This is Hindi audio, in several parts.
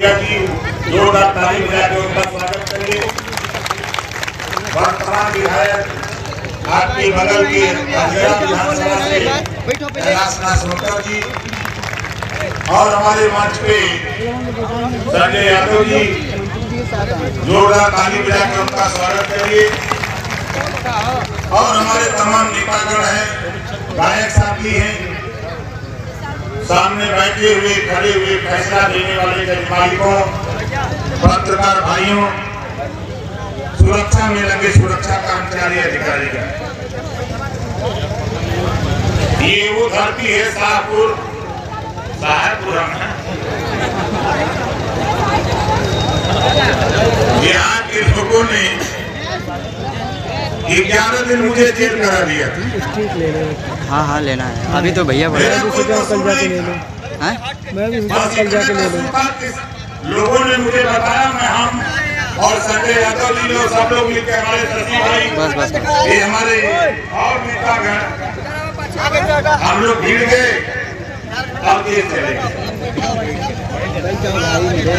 जी जोरदार ताली बजाकर उनका स्वागत करिए। वर्तमान विधायक आपके बगल के विधानसभा से कैलाशनाथ सोनकर जी और हमारे मंच पे संजय यादव जी, जोरदार ताली बजाकर उनका स्वागत करिए। और हमारे तमाम नेतागण हैं, गायक साथी हैं, सामने बैठे हुए खड़े हुए फैसला देने वाले मालिकों, पत्रकार भाइयों, सुरक्षा में लगे सुरक्षा कर्मचारी अधिकारी, ये वो धरती है साहपुर यहाँ के लोगों ने 11 दिन मुझे जेल करा दिया था। हाँ हाँ लेना है अभी तो भैया बोले कल जाके ले लो। मैं भी कल जाके ले लूँ। लोगों ने मुझे बताया, मैं हम और संजय यादव जी लोग सब लोग मिलकर हमारे शशि भाई, बस ये हमारे और नेतागण, हम लोग भीड़ गए और जेल चले गए।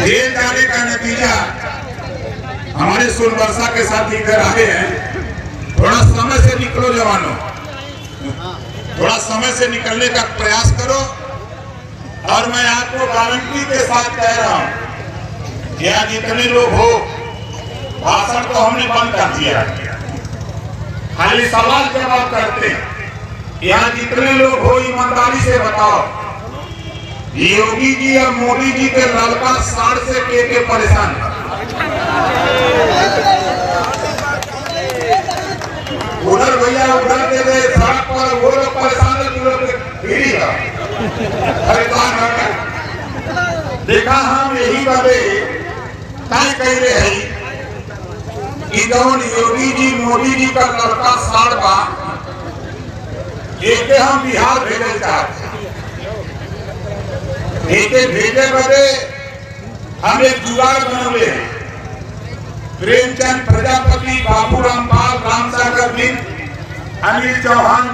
जेल जाने का नतीजा हमारे सोनबरसा के साथ इधर आए हैं। थोड़ा समय से निकलो जवानों, थोड़ा समय से निकलने का प्रयास करो। और मैं आपको गारंटी के साथ कह रहा हूं, यहाँ जितने लोग हो, भाषण तो हमने बंद कर दिया, खाली सवाल जवाब करते हैं। यहाँ जितने लोग हो ईमानदारी से बताओ, योगी जी और मोदी जी के लड़का साड़ से के परेशान, उधर भैया उधर दे गए सड़क पर, वो लोग परेशान है, देखा हम यही बातें तय कह रहे हैं कि जौन योगी जी मोदी जी का लड़का साड़ बा, एक हम बिहार भेजे चाहते, एक भेजे बदे हम एक जुगाड़ बनौले हैं। प्रेमचंद प्रजापति, बाबूराम पाल, रामसागर बिंद, अनिल चौहान,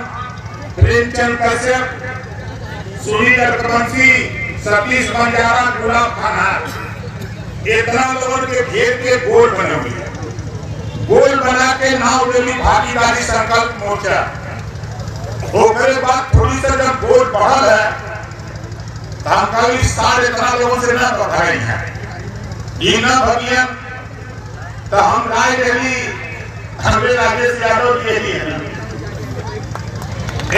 प्रेमचंद कश्यप, सुनील रघुवंशी, सतीश बंजारा, गुलाब खान, इतना लोगों के घेर के गोल बने हुए, गोल बना के नाव डेली भागीदारी संकल्प मोर्चा। ओकरे बाद थोड़ी सा जब गोल बढ़ल है तो हम कल सारे इतना लोगों से न बढ़ाए हैं, ये न भगियन तो हम राय रही हमें राजेश यादव जी ही है,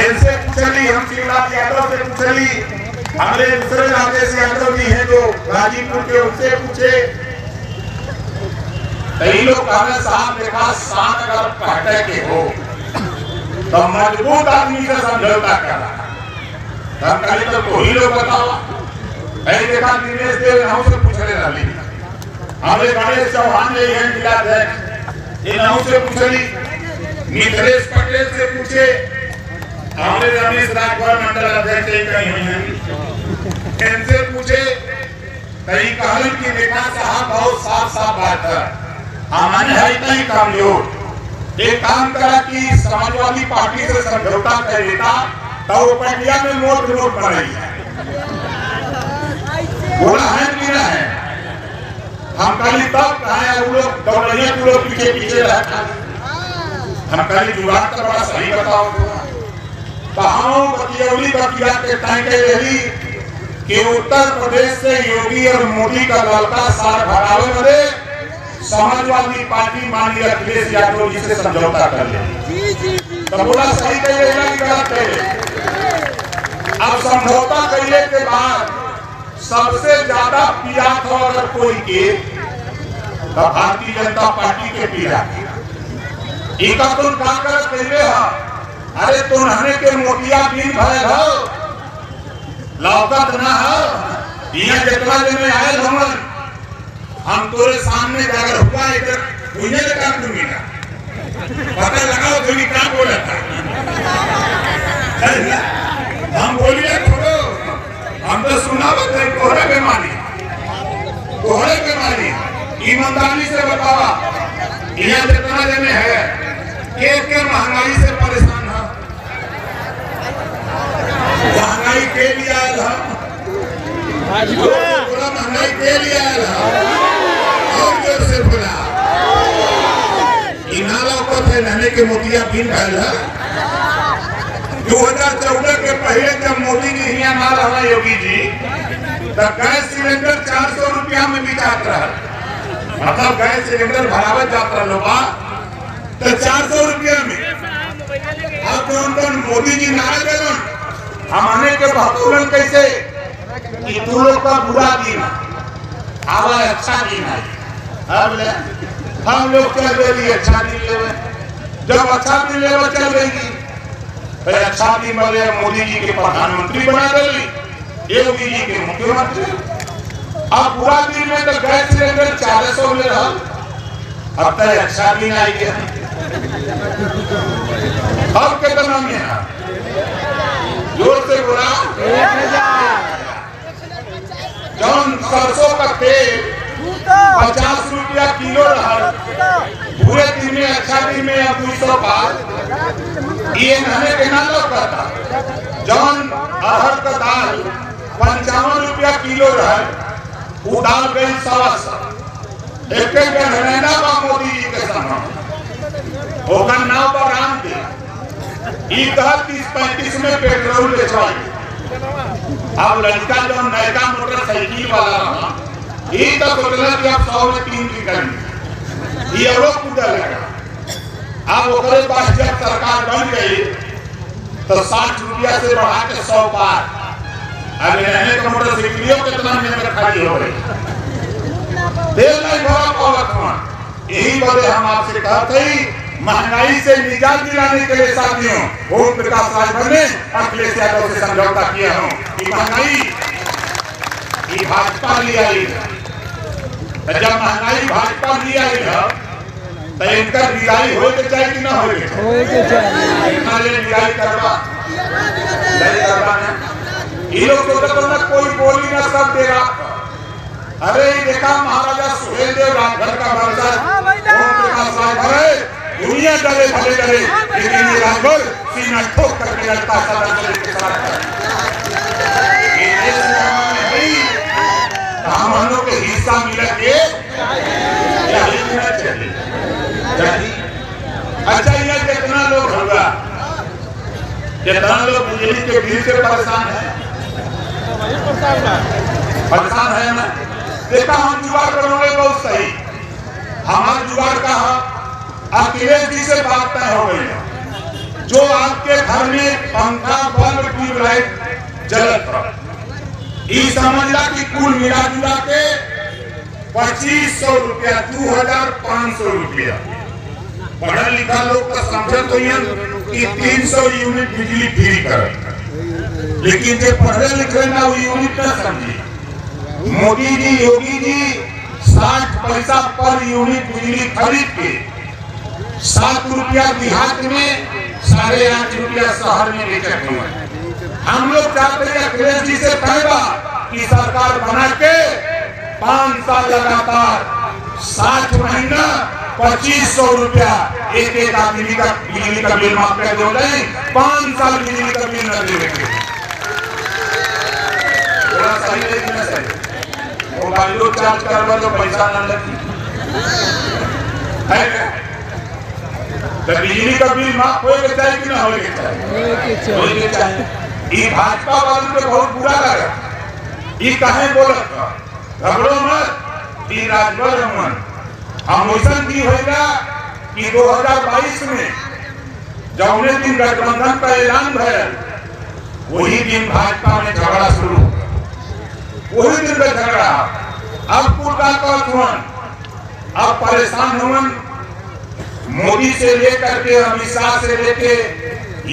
इनसे पूछली, हम शिवराज यादव से पूछली, हमारे दूसरे राजेश यादव जी हैं जो गाजीपुर के, उनसे पूछे। कई लोग कहने साहब देखा शान अगर कहते के हो तो मजबूत आदमी से समझौता करा, हम कहीं तो कोई लोग बताओ। कहीं देखा दिनेश देव नाव से पूछने वाली, हमारे गणेश चौहान ने यह जिलाध्यक्ष इनाऊ से पूछली, मिथिलेश पटेल से पूछे, हमारे रमेश राजभर मंडल अध्यक्ष इनसे पूछे। कई कहलन की देखा साहब बहुत साफ साफ बात है, हमारे है इतना कमजोर, एक काम करा कि समाजवादी पार्टी से समझौता कर लेता तो वो पटिया में नोट बनाई है, बोला है कि ना है। हम कल तब कहा लोग दौड़िए, लोग पीछे पीछे रहता, हम कल जुगाड़ का बड़ा सही बताओ तो हम बतियौली बतिया के तय के रही कि उत्तर प्रदेश से योगी और मोदी का लड़का सार भरावे बदे समाजवादी पार्टी माननीय अखिलेश यादव जी से समझौता कर ले, तो बोला सही कह रहे कि गलत कह रहे। अब समझौता करने के बाद सबसे ज्यादा पीड़ा था अगर कोई के तो भारतीय जनता पार्टी के पीड़ा, इका तुम का कर कहले हा, अरे तुम हने के मोतिया दिन भरे हो लौकत ना हो, यहाँ जितना दिन में आए हम तोरे सामने जाकर हुआ इधर मुझे लगा दूंगी ना, पता लगाओ तुम्हें क्या बोला था। हम बोलिए छोड़ो, हम तो सुनावत है कोहरे के मानी, ईमानदारी से बतावा, यहाँ जितना दिन है के महंगाई से परेशान है, महंगाई के लिए आयल है, पूरा महंगाई दे लिया और जोर से बोला इनाला ऊपर थे नहने के मोतिया बिन भैल 2014 के पहले जब मोदी जी यहाँ ना रहा योगी जी तो गैस सिलेंडर 400 रुपया में बिकात रहा, मतलब गैस सिलेंडर भरावत जाता लोग तो 400 रुपया में। अब कौन मोदी जी नारा देना हमारे के बहतूरन कैसे कि तू लोग का बुरा दिन आवा अच्छा दिन है, अब ले हम लोग चल रही अच्छा दिन ले, जब अच्छा दिन ले चल रही अच्छा दिन वाले मोदी जी के प्रधानमंत्री बना रही, योगी जी के मुख्यमंत्री। अब बुरा दिन में तो गैस सिलेंडर 400 ले रहा, अब तक अच्छा दिन आई गया। अब कितना में है जोर से बोला 1000। जौन सरसों का तेल 50 रुपया किलो रहा, पूरे दिन में अच्छा दिन में अब 200 बार ये नहने के ना लौका था। जौन अरहर का दाल 55 रुपया किलो रहा, वो दाल गई 100 एक रहना बा मोदी जी के सामने होगा नाव पर राम दे 30-35 में पेट्रोल बेचवाई। अब लड़का जो नयका मोटरसाइकिल वाला रहा ये तो सोचला कि आप 100 में 3 निकलेंगे, ये और कूदा लगा। अब ओकरे पास जब सरकार बन गई तो 60 रुपया से बढ़ा के 100 बार। अब रहने का मोटरसाइकिलियों कितना में खाली हो गई, तेल नहीं भरा पावत हुआ। यही वजह हम आपसे कहते ही महंगाई से निजात दिलाने के लिए साथियों ओम प्रकाश राजभर ने अखिलेश यादव से समझौता किया हो कि महंगाई ये भाजपा ले आई। जब महंगाई भाजपा ले आई है तो इनका विदाई हो के चाहिए कि ना हो के चाहिए, विदाई करवा नहीं करवा ना। ये लोग तो ना कोई बोली ना सब देगा। अरे देखा महाराजा सुहेलदेव राजभर का बरसा ओम प्रकाश राजभर दुनिया डरे भले डरे लेकिन ये राजभर सीना ठोक करके लड़ता सदन के साथ। ये देश में नहीं हम लोग के हिस्सा मिला के या मिलना चाहिए। अच्छा ये कितना लोग होगा, कितना लोग बिजली के बिल से परेशान है ना। देखा हम जुगाड़ करोगे बहुत सही, हमारा जुगाड़ का अखिलेश जी से बात तय हो गई। जो आपके घर में पंखा बल्ब ट्यूबलाइट जलत ये समझला कि कुल मिला जुला के 2500 रुपया 2500 रुपया। पढ़ा लिखा लोग का समझ तो कि 300 यूनिट बिजली फ्री कर, लेकिन जो पढ़े लिखे ना वो यूनिट ना समझी। मोदी जी योगी जी 60 पैसा पर यूनिट बिजली खरीद के 7 रुपया देहात में 8.5 रुपया शहर में बेचते हैं। हम लोग चाहते हैं अखिलेश जी से कहवा कि सरकार बना के 5 साल लगातार 60 महीना 2500 रुपया एक आदमी का बिजली का बिल माफ कर दो, 5 साल बिजली का बिल न देंगे। सही नहीं ना सही, मोबाइलो चार्ज करवा तो पैसा न लगी है ना। तो बिजली का बिल माफ होए के चाहिए कि ना होए के चाहिए। ये भाजपा वालों को बहुत बुरा लगा, ये कहे बोलत घबरो मत, ये राजभर मन हम वैसन की होगा कि 2022 में जौने दिन गठबंधन का ऐलान भया वही दिन भाजपा में झगड़ा शुरू, वही दिन का झगड़ा। अब पूरा कौन अब परेशान हुआ, मोदी से लेकर के अमित शाह से लेके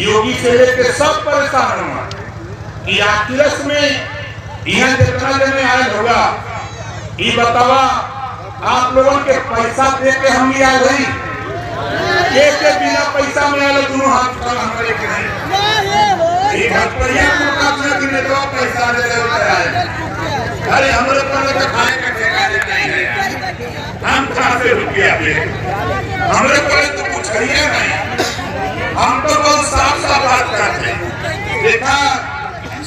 योगी से लेके सब परेशान हुआ कि अखिलेश में यह जितना जने आयल होगा ये बतावा आप लोगों के पैसा दे के हम लिया गई के बिना पैसा में आयल दोनों हाथ हमारे के नहीं एक हाथ पर यह अपना कि तो पैसा दे रहे। अरे हमारे पर तो खाने का ठेका देता ही है, हम कहाँ से रुपया ले, हमारे पर तो कुछ करिए नहीं। हम तो बहुत साफ साफ बात करते हैं। देखा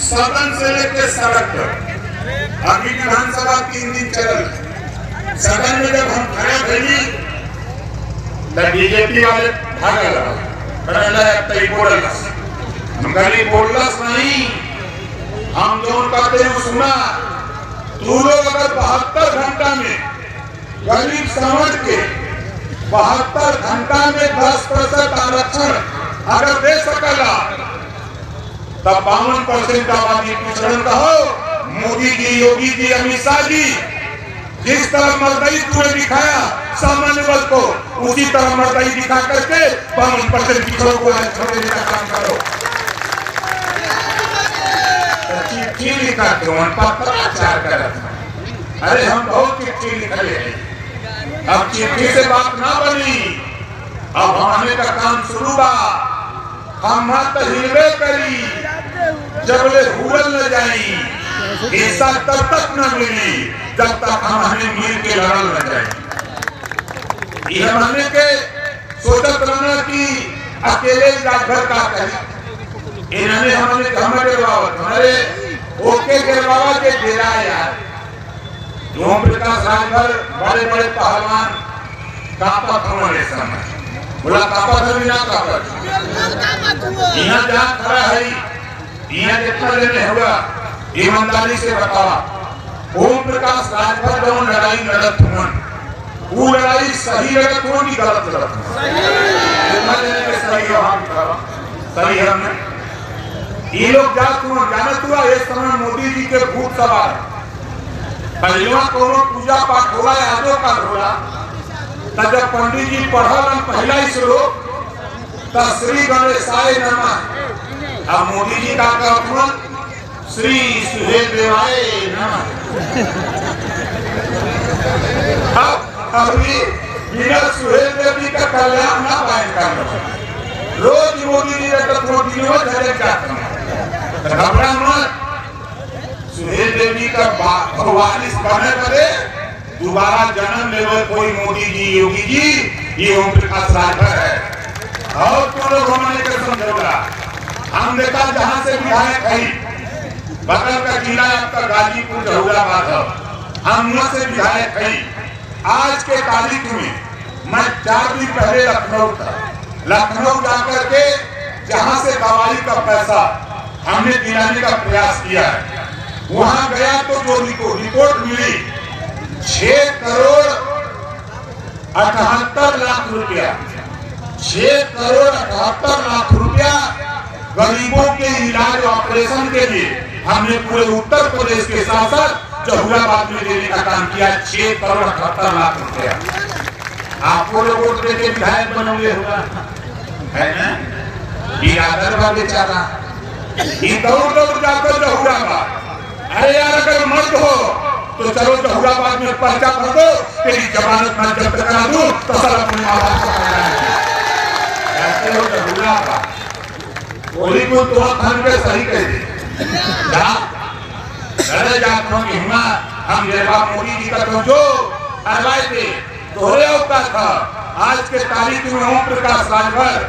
सदन से लेकर सड़क तक अभी विधानसभा 3 दिन चल, सदन में जब हम खड़े थे तो बीजेपी वाले भाग बोलस, हम गली बोलस नहीं, हम जो कहते हैं सुना। तू लोग अगर 72 घंटा में गरीब समझ के 72 घंटा में 10% आरक्षण अगर दे सकला तब 52% आबादी पिछड़न कहो। मोदी जी, योगी जी, अमित शाह जी जिस तरह मर्दाई तुम्हें दिखाया सामान्य वर्ग को, उसी तरह मर्दाई दिखा करके 52% पिछड़ों को छोड़ने का काम करो। चिट्ठी लिखा क्यों? पत्राचार कर। अरे हम बहुत चिट्ठी लिखे, अब चिट्ठी से बात ना बनी, अब हमारे का काम शुरू बा। हम तो हिलवे करी जब ले हुरल न जाई, ऐसा तब तक न मिली जब तक हम हमें मिल के लड़ल न जाए। ये हमने के सोचत रहना कि अकेले डाकघर का करी, इन्होंने हमारे ओके गिरवावा के डेरा यार। ओम प्रकाश राजभर बड़े बड़े पहलवान कापत हमारे समय बोला कापत है बिना कापत यहाँ जहाँ खड़ा है यहाँ जितना लेने होगा ईमानदारी से बतावा। ओम प्रकाश राजभर जो लड़ाई लड़त हुआ वो लड़ाई सही लड़त हुआ कि गलत लड़त हुआ? सही है। हमने ये लोग जानत हुआ इस समय मोदी जी के भूत सवार पहलवा कोनो पूजा पाठ होला यादों का होला तब जब पंडित जी पढ़ल पहला ही श्लोक तब श्री गणेशाय नमः। अब मोदी जी का कहना श्री सुहेलदेवाय नमः। अभी बिना सुहेलदेव जी का कल्याण ना पाए करना, रोज मोदी जी घबरा मत। सुहेल देवी का वारिस बने करे दोबारा जन्म लेवे कोई मोदी जी, योगी जी, ये ओम प्रकाश राजभर है। और तो लोग हमारे के समझोगा। हम देखा जहाँ से विधायक है बगल का जिला आपका गाजीपुर जहुराबाद है, हम वहाँ से विधायक है। आज के तारीख में मैं 4 दिन पहले लखनऊ था, लखनऊ जाकर के जहाँ से दवाई का पैसा हमने दिलाने का प्रयास किया है, वहां गया तो जो रिपोर्ट मिली 6 करोड़ 78 लाख रुपया, 6 करोड़ 78 लाख रुपया गरीबों के इलाज ऑपरेशन के लिए हमने पूरे उत्तर प्रदेश के साथ साथ जहुराबाद में देने का काम किया। 6 करोड़ 78 लाख रुपया आपको लोग वोट देके विधायक बनोगे होगा है ना? बिरादर बेचारा दौड़ दौड़ जाकर जहुराबाद। अरे यार अगर मर्द हो तो चलो जहुराबाद में पर्चा भर दो, तेरी जमानत मैं जब्त करा दूं तो सर अपने माँ बाप ऐसे हो जहुराबाद। कोई को तो खान के सही कह दे अरे जात की हिम्मत हम जवाब मोदी जी का तो जो हरवाए थे दोहरे होता था। आज के तारीख में ओम प्रकाश राजभर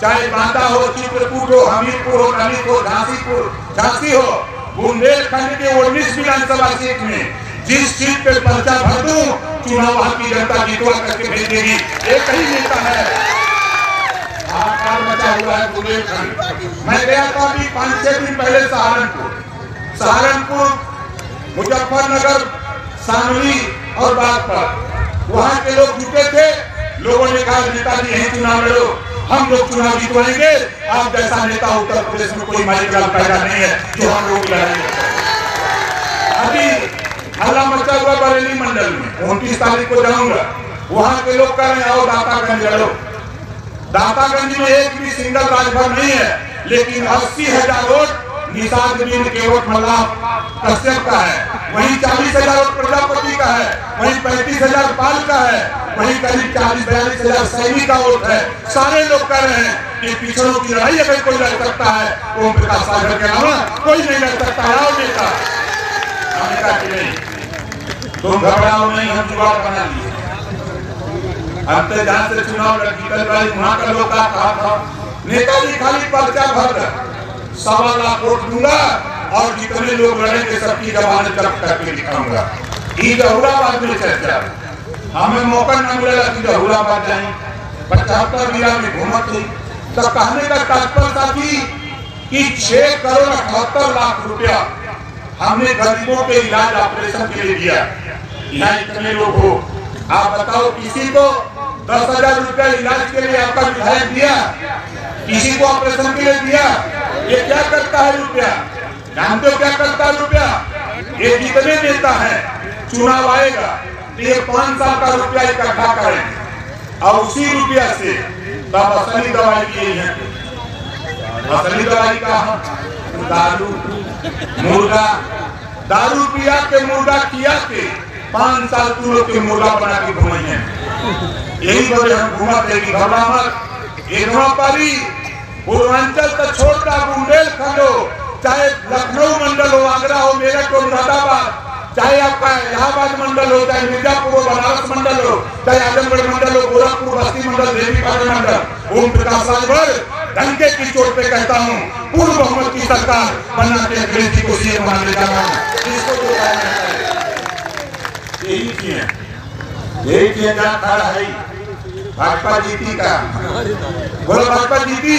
चाहे बांदा हो, चित्रकूट हो, हमीरपुर हो, ललित हो, झांसी हो, बुंदेलखंड के 19 विधानसभा सीट में जिस सीट पे पर्चा भर दूं चुनाव वहां की जनता जितवा करके भेज देगी। एक ही नेता है बचा हुआ है बुंदेलखंड। मैं गया था अभी 5-6 दिन पहले सहारनपुर, मुजफ्फरनगर, शामली और बागपत, वहां के लोग जुटे थे। लोगों ने कहा नेताजी यही चुनाव लड़ो, हम लोग चुनाव जीतवाएंगे। आप जैसा नेता उत्तर प्रदेश में कोई माइकल पैदा नहीं है जो हम लोग लड़ेंगे। अभी हल्ला मचा हुआ बरेली मंडल में 29 तारीख को जाऊंगा, वहां के लोग कह रहे हैं आओ दातागंज लड़ो। दातागंज में एक भी सिंगल राजभर नहीं है, लेकिन 80,000 वोट निषाद के वोट मल्लाह कश्यप का है, वहीं 40,000 वोट प्रजापति का है, वहीं 35,000 पाल का है, वहीं करीब 40-42,000 सैनी का वोट है। सारे लोग कह रहे हैं कि पिछड़ों की लड़ाई अगर कोई लड़ सकता है ओम प्रकाश राजभर के अलावा कोई नहीं लड़ सकता है। आओ नेता, हमने कहा कि नहीं तुम घबराओ नहीं, हम जुगाड़ बना लिए। अब तो जहाँ से चुनाव लड़की वहां का लोग कहा था नेताजी खाली पर्चा भर 1.25 लाख वोट दूंगा और जितने लोग लड़ेंगे सबकी जमानत जब्त करके दिखाऊंगा। ये जहूराबाद में चर्चा, हमें मौका न मिलेगा कि जहूराबाद जाए, 75 जिला में घूमत थी। तो कहने का तात्पर्य था कि 6 करोड़ 78 लाख रुपया हमने गरीबों के इलाज ऑपरेशन के लिए दिया। यहाँ इतने लोग हो, आप बताओ किसी को 10,000 रुपया इलाज के लिए आपका विधायक दिया? किसी को ऑपरेशन के लिए दिया? ये क्या करता है रुपया? जानते हो क्या करता है रुपया? ये जितने नेता है चुनाव आएगा तो ये 5 साल का रुपया इकट्ठा करेंगे और उसी रुपया से तब असली दवाई की है। असली दवाई का दारू, मुर्गा, दारू पिया के मुर्गा किया के 5 साल तू लोग के मुर्गा बना के घूमे हैं। यही वजह हम घुमा देगी घबरामत इधरों पारी पूर्वांचल का छोटा बुंदेलखंड हो, चाहे लखनऊ मंडल हो, आगरा हो, मेरठ हो, मुरादाबाद, चाहे आपका इलाहाबाद मंडल हो, चाहे मिर्जापुर हो, बनारस मंडल हो, चाहे आजमगढ़ मंडल हो, गोरखपुर बस्ती मंडल, देवीपाटन मंडल, ओम प्रकाश राजभर डंके की चोट पे कहता हूँ पूर्व बहुमत की सरकार बनना के अखिलेश जी को सीएम बनाने जा रहा हूँ। यही किए जा खड़ा है भाजपा जीती का, बोलो भाजपा जीती,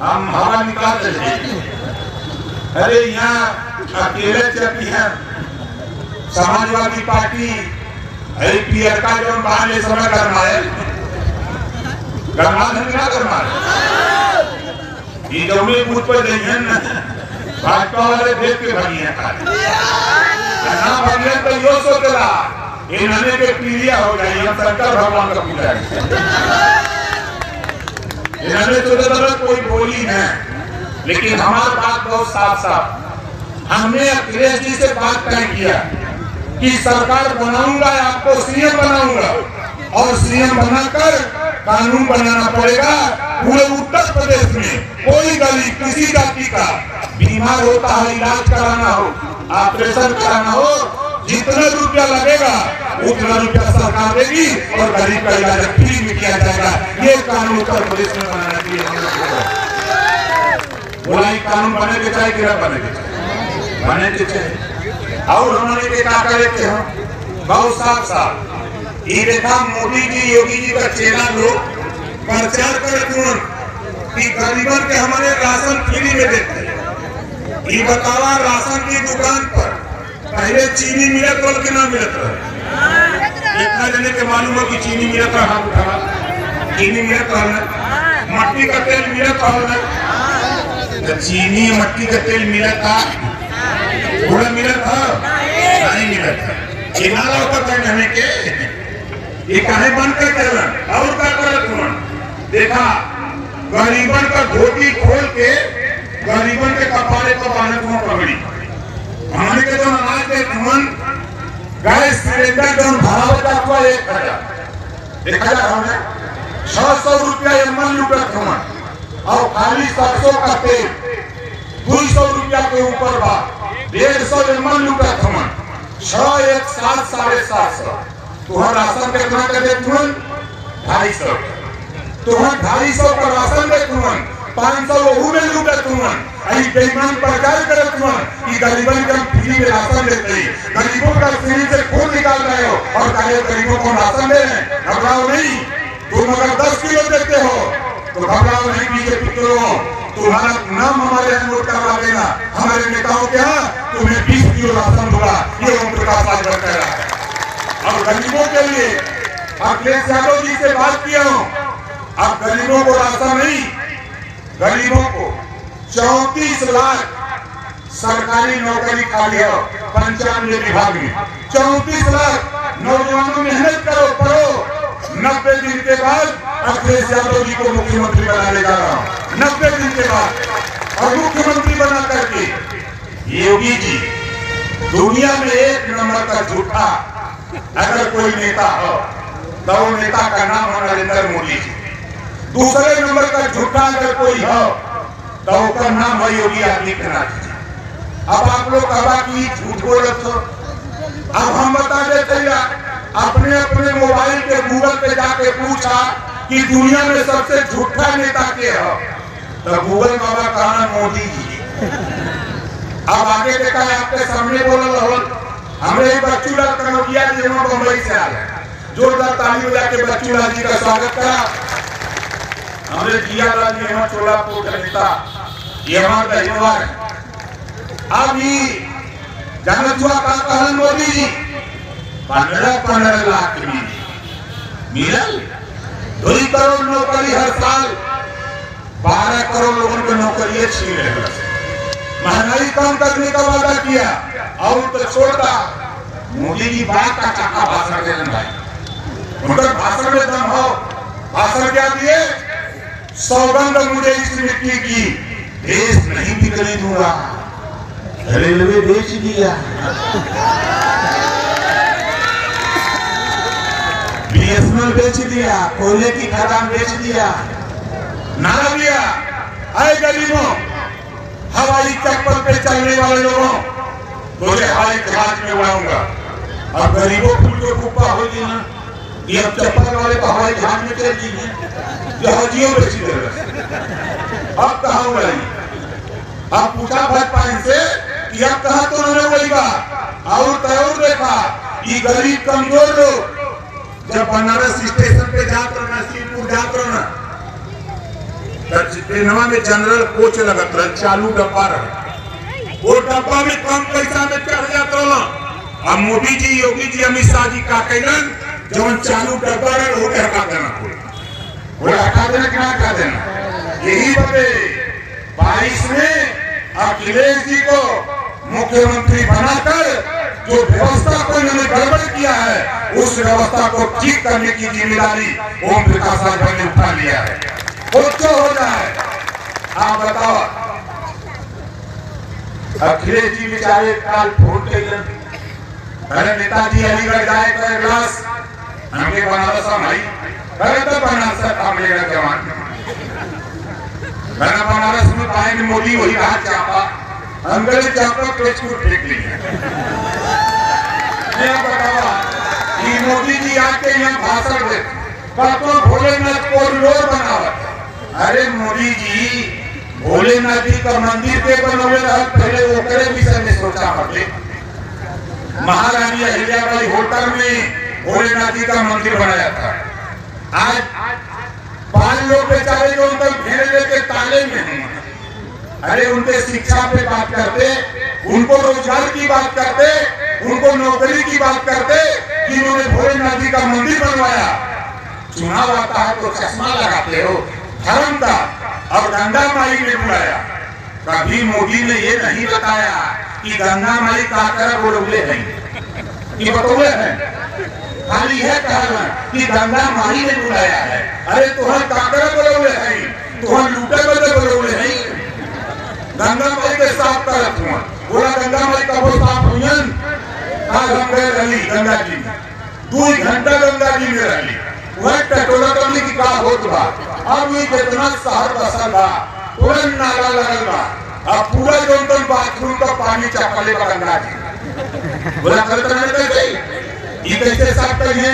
हम हवा निकाल रहे। अरे यहाँ अकेले चलती है समाजवादी पार्टी पीआर का जो बहाने समय करना है, करना ये जो में बूथ पर नहीं है ना, भाजपा वाले देख के भरी है ना, भरी तो यो सोचला इन्होंने के पीलिया हो जाए, हम शंकर भगवान का पूजा है। इन्होंने तो कोई बोली नहीं, लेकिन हमारी बात बहुत साफ साफ, हमने अखिलेश जी से बात तय किया कि सरकार बनाऊंगा, आपको सीएम बनाऊंगा और सीएम बनाकर कानून बनाना पड़ेगा। पूरे उत्तर प्रदेश में कोई गरीब किसी जाति का बीमार होता है, इलाज कराना हो, ऑपरेशन कराना हो, जितना रुपया लगेगा उतना रुपया सरकार देगी और गरीब का इलाज फ्री में किया जाएगा। ये कानून उत्तर प्रदेश में बनाना चाहिए। बोला ये कानून बने के चाहे कि न बने के चाहे, बने के चाहे। और उन्होंने के क्या करे थे हम बहुत साफ साफ ये देखा मोदी जी योगी जी का चेला लोग प्रचार करे कि गरीबन के हमारे राशन फ्री में देते हैं। ये बतावा राशन की दुकान पर पहले चीनी मिलत रहा कि ना मिलत रहा? इतना जने के मालूम हो कि चीनी मिलत रहा, हाथ उठावा, चीनी मिलत रहा, मट्टी का तेल मिलत रहा, तो चीनी मट्टी का तेल मिलत था, थोड़ा मिलत था, नहीं मिलत था। चिनाला ऊपर हमें के ये काहे बंद कर देलन और क्या करत हुन? देखा गरीबन का धोती खोल के गरीबन के कपारे को बांधत हुआ पगड़ी। हमने के जो अनाज के धुन गैस सिलेंडर जो भाव का हुआ 1000 देखा जा हमने 600 रुपया एमएल लूटत हुन और खाली 700 का तेल 200 रुपया के ऊपर बा 150 एमएल लूटत हुन 6 1 7 750 तुहर राशन कितना के देत हुन 250 तुहर 250 का राशन देत हुन 500 वहू में लूटत हुन। आई बेईमान प्रचार करत हुन कि गरीबन का फ्री में राशन देते हैं, गरीबों का फ्री से खून निकाल रहे हो और कहे गरीबों को राशन दे रहे हैं। घबराओ नहीं, तुम अगर 10 किलो देते हो तो घबराओ नहीं, बीजेपी के लोग तुम्हारा नाम हमारे यहाँ नोट करवा देना, हमारे नेताओं के यहाँ तुम्हें 20 किलो राशन दूंगा, ये ओम प्रकाश राजभर कह रहा है। और गरीबों के लिए अखिलेश यादव जी से बात किया हूँ, अब गरीबों को राशन नहीं, गरीबों को 34 लाख सरकारी नौकरी खाली हो 95 विभाग में, 34 लाख नौजवानों मेहनत करो, पढ़ो। 90 दिन के बाद अखिलेश यादव जी को मुख्यमंत्री बनाने जा रहा हूँ, 90 दिन के बाद। और मुख्यमंत्री बना करके योगी जी दुनिया में 1 नंबर का झूठा अगर कोई नेता हो तो वो नेता का नाम है नरेंद्र मोदी जी। दूसरे नंबर का झूठा अगर कोई हो तो उसका नाम है योगी आदित्यनाथ जी। अब आप लोग कहा कि झूठ बोलत हो, अब हम बता देते हैं, अपने अपने मोबाइल के गूगल पे जाके पूछा कि दुनिया में सबसे झूठा नेता के हो, तो गूगल बाबा कहा मोदी जी। अब आगे देखा है आपके सामने बोल रहा हमें बच्चू लाल कनौजिया जी हम बम्बई से आ गए, जोरदार ताली बजा के बच्चू लाल जी का स्वागत करा। हमारे जिया लाल जी हम चोलापुर का नेता, ये हमारा धन्यवाद। अब ये जानत हुआ का कहन मोदी जी 15 लाख मिलल, 2 करोड़ नौकरी हर साल, 12 करोड़ लोगों को नौकरी छीन रहे, महंगाई कम करने का वादा किया और तो छोड़ता मोदी जी बात का चाका भाषण देने भाई, उनका भाषण में दम हो। भाषण क्या दिए? सौगंध मुझे इस मिट्टी की, देश नहीं बिकने दूंगा, रेलवे बेच दिया, बीएसएनएल बेच दिया, कोयले की खदान बेच दिया, नारा दिया आए गरीबों, हवाई चप्पल पे चलने वाले लोगों तुझे हवाई जहाज में उड़ाऊंगा। अब गरीबों फूल को कुप्पा हो गया, ये अब चप्पल वाले तो हवाई जहाज में चल दी है, जहाजियों बेची दे रहे। अब कहा उड़ाई? अब पूछा भाजपा इनसे कि अब कहा तो उन्होंने वही बात और तय देखा ये गरीब कमजोर लोग जब बनारस स्टेशन पे जाते रहना, नसीबपुर जाते रहना, ट्रेनवा में जनरल कोच लगत रहा, चालू डब्बा रहा, वो डब्बा में कम पैसा में चढ़ जाता रहा। अब मोदी जी, योगी जी, अमित शाह जी का कहलन जब चालू डब्बा रहा वो हटा देना, वो हटा देना कि ना हटा देना। यही वजह 22 में अखिलेश जी को मुख्यमंत्री बनाकर जो व्यवस्था को इन्होंने गड़बड़ किया है, उस व्यवस्था को ठीक करने की जिम्मेदारी ओम प्रकाश राजभर ने उठा लिया है। वो क्यों हो जाए आप बताओ? अखिलेश जी बेचारे काल फोन के अरे नेताजी अलीगढ़ जाए तो ग्लास हमके बनारस भाई, अरे तो बनारस हम लेगा जवान, मैंने बनारस में पाएंगे मोदी वही हाथ चापा, अंदर चापा पेचकूट फेंक ली। बतावा कि मोदी जी आके यहाँ भाषण दे तो भोलेनाथ कॉरिडोर बनावत। अरे मोदी जी भोलेनाथ जी का मंदिर के बनौले रहा, पहले ओकरे विषय में सोचा पड़े। महारानी अहिल्याबाई होटल में भोलेनाथ जी का मंदिर बनाया था। आज 5 लोग बेचारे जो उनका घेरे लेके ताले में हैं, अरे उनके शिक्षा पे बात करते, उनको रोजगार की बात करते, उनको नौकरी की बात करते कि उन्होंने भोलेनाथ जी का मंदिर बनवाया। चुनाव आता है तो चश्मा लगाते हो धर्म का, और गंगा माई ने बुलाया। कभी मोदी ने ये नहीं बताया कि गंगा माई काकर बोले हैं कि बतौले हैं, खाली है कहना कि गंगा माई ने बुलाया है। अरे तुहर काकर बोले हैं, तुहर लूटे बदे बोले हैं, गंगा माई के साफ करत हुआ। बोला गंगा माई का वो साफ हुई, आज हम गए रही गंगा जी में, 2 घंटा गंगा जी में रही, वह टटोला करने की बात होत बा। अब ये जितना शहर बसल बा, पूरा नाला लगल बा, अब पूरा जो बाथरूम का पानी चपले बा गंगा जी। बोला करते ये कैसे साफ करिए?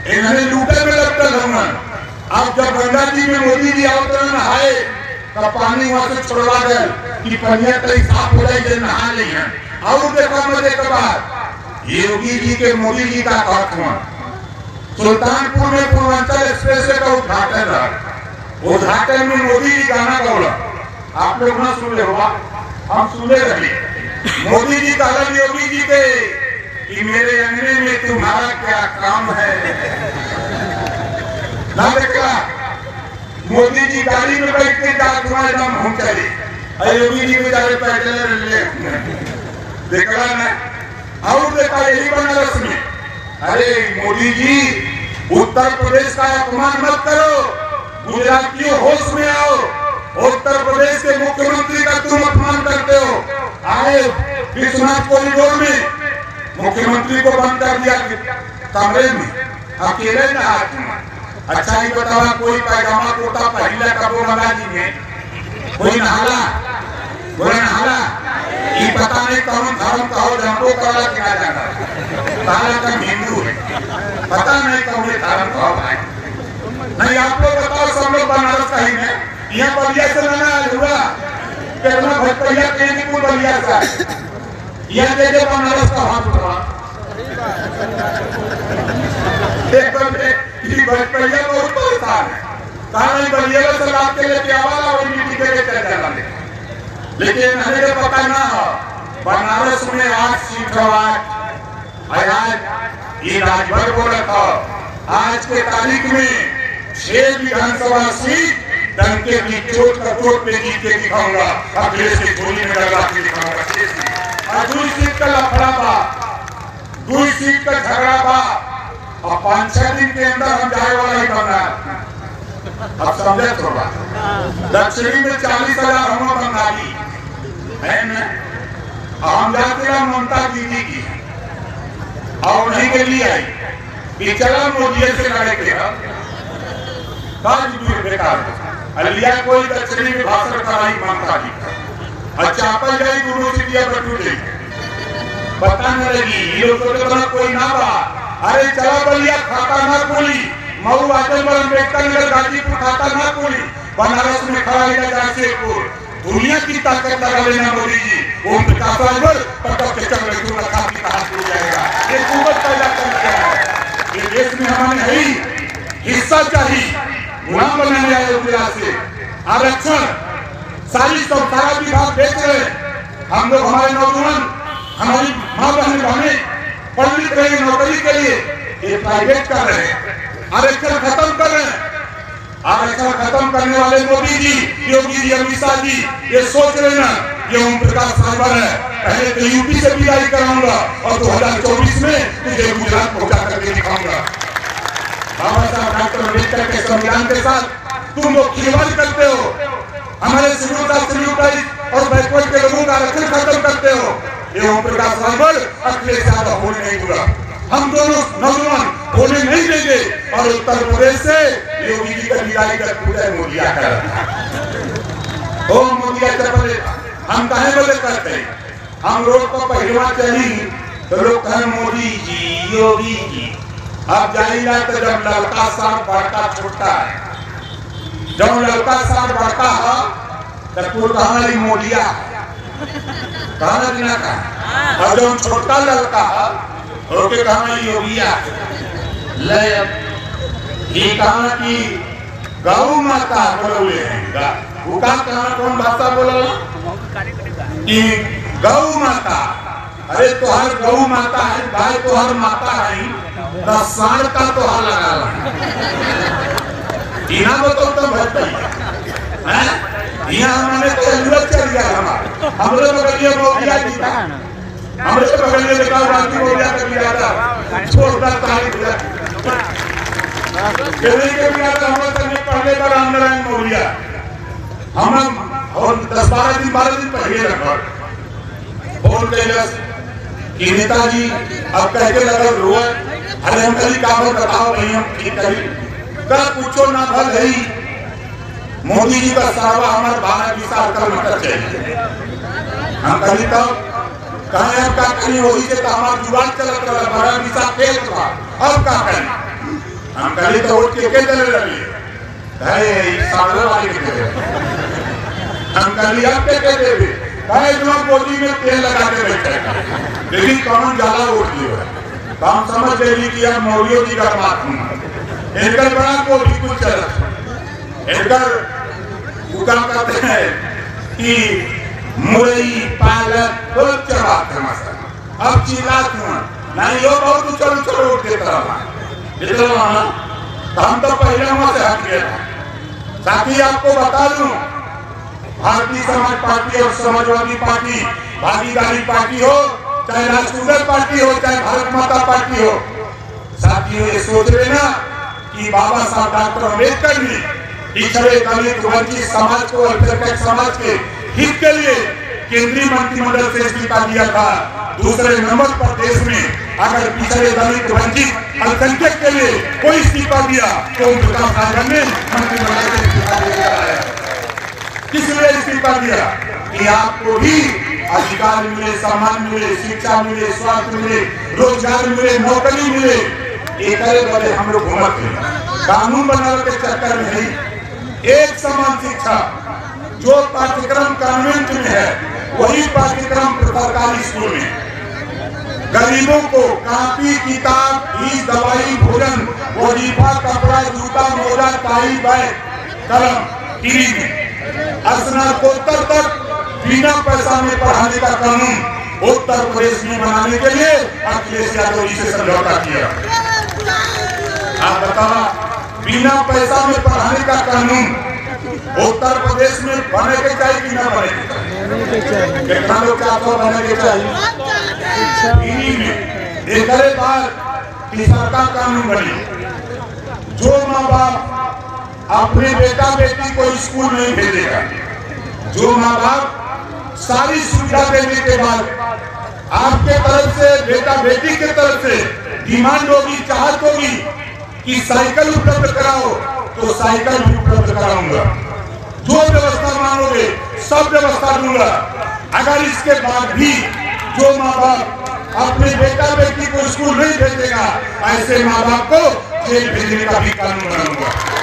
इन्होंने लूटे में लगता हमन। अब जब गंगा जी में मोदी जी आवत नहाए तब पानी वहां से छोड़वा गए कि पनिया कहीं साफ हो जाए, नहा ली है। और देखा मजे के बाद योगी जी के मोदी जी का कहत हुआ सुल्तानपुर में पूर्वांचल एक्सप्रेस का उद्घाटन रहा, उद्घाटन में मोदी जी गाना गौला, आप लोग ना सुन ले होगा, हम सुने रहे। मोदी जी कहला योगी जी के कि मेरे अंगने में तुम्हारा क्या काम है ना। देखला मोदी जी गाड़ी में बैठ के एकदम घूम चले, योगी जी बेचारे पैदल देखला ना। और देखा यही बनारस में, अरे मोदी जी उत्तर प्रदेश का अपमान मत करो, गुजरातियों होश में आओ। उत्तर प्रदेश के मुख्यमंत्री का तुम अपमान करते हो। आए विश्वनाथ कॉरिडोर में मुख्यमंत्री को बंद कर दिया कमरे में, अकेले न हाथ में। अच्छा ही बतावा कोई पैजामा कुर्ता पहला कबो गंगा जी में कोई नहाला? बोला नहाला? ये पता नहीं कौन धर्म कहो जंबो करा क्या जाना, ताला का हिंदू है, पता नहीं कौन धर्म कहो भाई। नहीं आप लोग बताओ, सब लोग बनारस का ही है, यहाँ बलिया से ना हुआ कितना भटकैया के को बलिया का यह देखे बनारस का हाथ उठा देखो ये भटकैया बहुत परेशान है कहां बलिया से लाभ के लेके आवाला और मीटिंग के लेके चला लेकिन हमें पता ना हो बनारस में 8 सीट आज ये राजभर बोला था आज के तारीख में 6 विधानसभा सीट डंके की चोट का चोट पे जीत के दिखाऊंगा अखिलेश की गोली में लगा के दिखाऊंगा और 2 सीट का लफड़ा बा 2 सीट का झगड़ा बा और 5-6 दिन के अंदर हम जाए वाला ही बनना अब समझे थोड़ा दक्षिणी में 40,000 हम बंगाली है ना हम जाते हैं ममता दीदी की और उन्हीं के लिए आई कि चला मोदी से लड़े के बेकार अलिया कोई दक्षिणी में भाषण कराई ममता जी अच्छा अपन जाई गुरु से दिया बटू दे पता न लगी ये लोग तो कोई ना बा अरे चला बलिया खाता ना कोई मऊ आजमगढ़ अम्बेडकर नगर गाजीपुर खाता ना कोई बनारस में खड़ा है जैसेपुर दुनिया की ताकत लगा लेना मोदी जी ओम प्रकाश रावल पक्का के चक्र में रखा की हाथ हो जाएगा ये कुवत पैदा कर दिया है ये देश में हमें है हिस्सा चाहिए गुलाम बनाने आए उपरा से आरक्षण सारा विभाग बेच रहे हम लोग हमारे नौजवान हमारी माँ बहन पढ़ लिख रहे नौकरी के लिए ये प्राइवेट कर रहे हैं आरक्षण खत्म कर रहे हैं आरक्षण खत्म करने वाले मोदी जी योगी जी अमित शाह जी ये सोच रहे ना ये ओम प्रकाश रावल है पहले तो यूपी से विदाई कराऊंगा और 2024 में तुझे गुजरात पहुंचा करके दिखाऊंगा बाबा साहब डॉक्टर अम्बेडकर के संविधान के साथ तुम लोग खिलवाड़ करते हो हमारे शेड्यूल और बैकवर्ड के लोगों का आरक्षण खत्म करते हो ये ओम प्रकाश रावल अखिलेश यादव होने नहीं दूंगा हम दोनों नौजवान होने नहीं देंगे और उत्तर प्रदेश से योगी जी का विदाई कर पूरे मोदिया कर ओ मोदिया चले हम कहे बोले करते हम रोड पर पहलवा चली तो लोग कहे मोदी जी योगी जी अब जाइएगा तो जब लड़का साथ बढ़ता छोटा है जब लड़का साथ बढ़ता है तो तू कहा मोदिया कहा ना कहा और जब छोटा लड़का है ओके कहा योगिया ले ये कहा कि गौ माता बोले हैं वो कहा कौन भाषा बोला कि गौ माता अरे तोहर गौ माता है गाय तोहर माता है तो साढ़ का तोहर लगा इना तो भटक यहाँ हमने तो जरूरत चल गया हमारा हमरे बगलिया मोदिया जी था हमरे बगलिया देखा गांधी मोदिया का किया था छोटा तारीख केवल के बिना तो हम तक पहले का रामनारायण मोदिया हम और 10-12 दिन पहले रखा फोन कैलस कि नेताजी अब कह के लगल रोए अरे हम कभी काम बताओ नहीं हम ठीक करी कर पूछो ना भल है मोदी जी का सावा हमारे भारत विशाल कर मटर चाहिए हम कभी तो कहे अब का कहीं वही से तो हमारा जुबान चलत रहा भारत विशाल खेल था अब का कहीं हम कभी तो वोट के चले लगे है सागरो वाले के हम कभी अब के देवे कहे जो मोदी में तेल लगा के बैठे लेकिन कौन ज्यादा वोट दिया तो हम समझ गए कि यार मौर्य जी का बात हूँ इनका बड़ा को भी कुछ चल इनकर उगा कहते हैं कि मुरई पालक बहुत चढ़ाते हैं मसा अब चिल्लाते हैं नहीं यो बहुत उछल वोट देता रहा इतना ना हम तो पहले वहां से हट गए साथ ही आपको बता दूं भारतीय समाज पार्टी और समाजवादी पार्टी भागीदारी पार्टी हो चाहे राष्ट्रीय पार्टी हो चाहे भारत माता पार्टी हो साथियों ये सोच लेना कि बाबा साहब डॉक्टर अम्बेडकर ने पिछड़े दलित वंचित समाज को अल्पसंख्यक समाज के हित के लिए केंद्रीय मंत्रिमंडल से इस्तीफा दिया था दूसरे नंबर पर देश में अगर पिछड़े दलित वंचित अल्पसंख्यक के लिए कोई इस्तीफा दिया तो ओम प्रकाश रावल ने मंत्रिमंडल से इस्तीफा दिया किस लिए इस्तीफा दिया कि आपको भी अधिकार मिले सम्मान मिले शिक्षा मिले स्वास्थ्य मिले रोजगार मिले नौकरी मिले एक बड़े हम लोग घूमते हैं कानून बनाने के चक्कर में नहीं एक समान शिक्षा जो पाठ्यक्रम कॉन्वेंट में है वही पाठ्यक्रम सरकारी स्कूल में। गरीबों को कापी किताब फीस दवाई भोजन वजीफा कपड़ा जूता मोजा टाई बैग कलम टीवी में स्नातकोत्तर तक बिना पैसा में पढ़ाने का कानून उत्तर प्रदेश में बनाने के लिए अखिलेश यादव जी से समझौता किया। आप बताओ, बिना पैसा में पढ़ाने का कानून उत्तर प्रदेश में बने के चाहिए कि न बने? कितना लोग चाहते बने के चाहिए? इन्हीं में एक बार तीसरा कानून बनी, जो माँ बाप अपने बेटा बेटी को स्कूल नहीं भेजेगा, जो माँ बाप सारी सुविधा देने के बाद आपके तरफ से बेटा बेटी के तरफ से डिमांड होगी, चाहत होगी कि साइकिल उपलब्ध कराओ, तो साइकिल भी उपलब्ध कराऊंगा। जो व्यवस्था मांगोगे सब व्यवस्था दूंगा। अगर इसके बाद भी जो माँ बाप अपने बेटा बेटी को स्कूल नहीं भेजेगा, ऐसे माँ बाप को जेल भेजने का भी कानून बनाऊंगा।